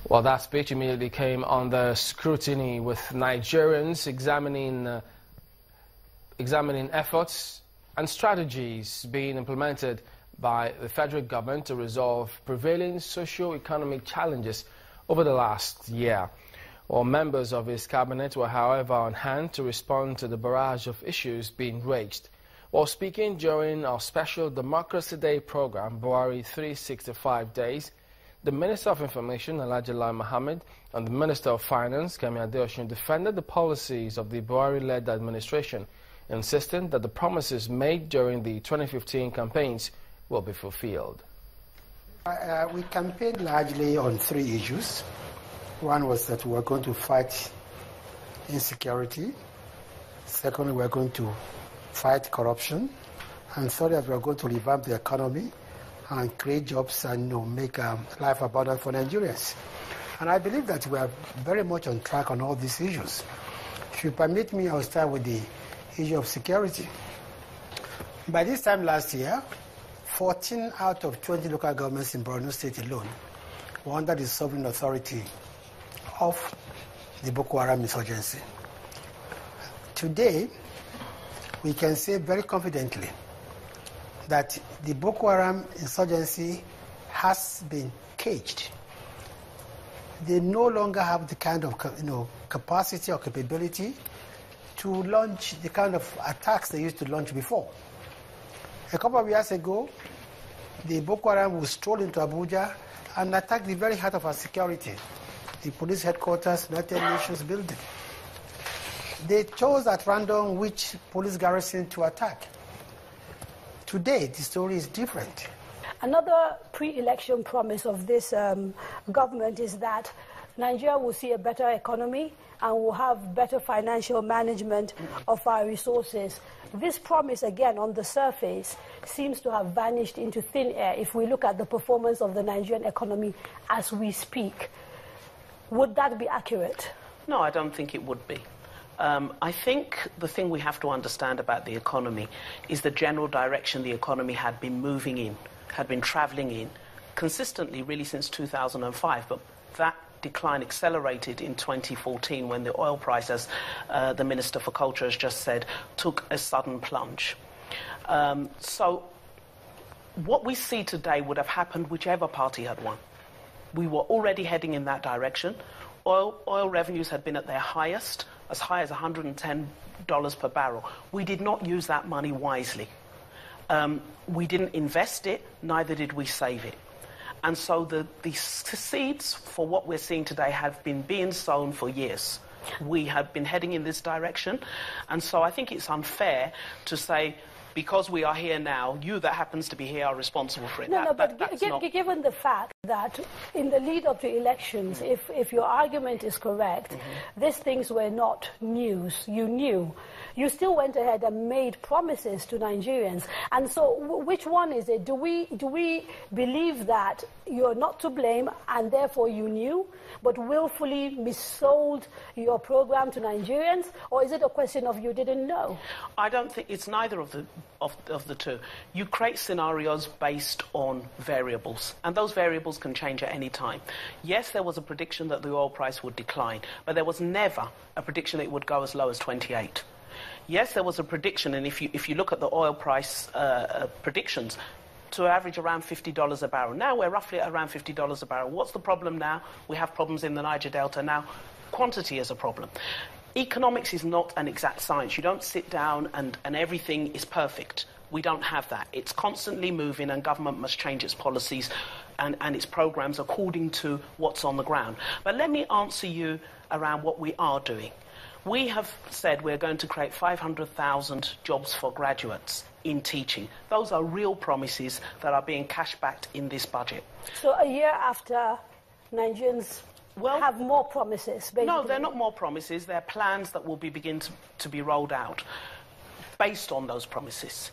Well, that speech immediately came under scrutiny, with Nigerians examining efforts and strategies being implemented by the federal government to resolve prevailing socio-economic challenges over the last year. Well, members of his cabinet were, however, on hand to respond to the barrage of issues being raised. While speaking during our special Democracy Day program, Buhari 365 Days, the Minister of Information, Mohammed, and the Minister of Finance, Adeosun, defended the policies of the Buhari-led administration, insisting that the promises made during the 2015 campaigns will be fulfilled. We campaigned largely on three issues. One was that we were going to fight insecurity. Secondly, we were going to fight corruption. And thirdly, we were going to revamp the economy and create jobs and make life abundant for Nigerians. And I believe that we are very much on track on all these issues. If you permit me, I'll start with the issue of security. By this time last year, 14 out of 20 local governments in Borno State alone were under the sovereign authority of the Boko Haram insurgency. Today, we can say very confidently that the Boko Haram insurgency has been caged. They no longer have the kind of capacity or capability to launch the kind of attacks they used to launch before. A couple of years ago, the Boko Haram would stroll into Abuja and attack the very heart of our security, the police headquarters, United Nations building. They chose at random which police garrison to attack. Today, the story is different. Another pre-election promise of this government is that Nigeria will see a better economy and will have better financial management of our resources. This promise, again, on the surface, seems to have vanished into thin air if we look at the performance of the Nigerian economy as we speak. Would that be accurate? No, I don't think it would be. I think the thing we have to understand about the economy is the general direction the economy had been moving in, had been travelling in, consistently really since 2005, but that decline accelerated in 2014 when the oil price, as the Minister for Culture has just said, took a sudden plunge. So what we see today would have happened whichever party had won. We were already heading in that direction. Oil revenues had been at their highest, as high as $110 per barrel. We did not use that money wisely. We didn't invest it, neither did we save it. And so the seeds for what we're seeing today have been being sown for years. We have been heading in this direction. And so I think it's unfair to say, because we are here now, you that happens to be here are responsible for it. Given the fact that in the lead up to elections, if your argument is correct, these things were not news. You knew. You still went ahead and made promises to Nigerians. And so which one is it? Do we believe that you're not to blame and therefore you knew, but willfully missold your program to Nigerians? Or is it a question of you didn't know? I don't think it's neither of the two. You create scenarios based on variables, and those variables can change at any time. Yes, there was a prediction that the oil price would decline, but there was never a prediction that it would go as low as 28. Yes, there was a prediction, and if you look at the oil price predictions, to average around $50 a barrel. Now we're roughly at around $50 a barrel. What's the problem now? We have problems in the Niger Delta now. Quantity is a problem. Economics is not an exact science. You don't sit down and everything is perfect. We don't have that. It's constantly moving, and government must change its policies and its programs according to what's on the ground. But let me answer you around what we are doing. We have said we're going to create 500,000 jobs for graduates in teaching. Those are real promises that are being cash-backed in this budget. So a year after, Nigerians have more promises, basically? No, they're not more promises. They're plans that will begin to be rolled out based on those promises.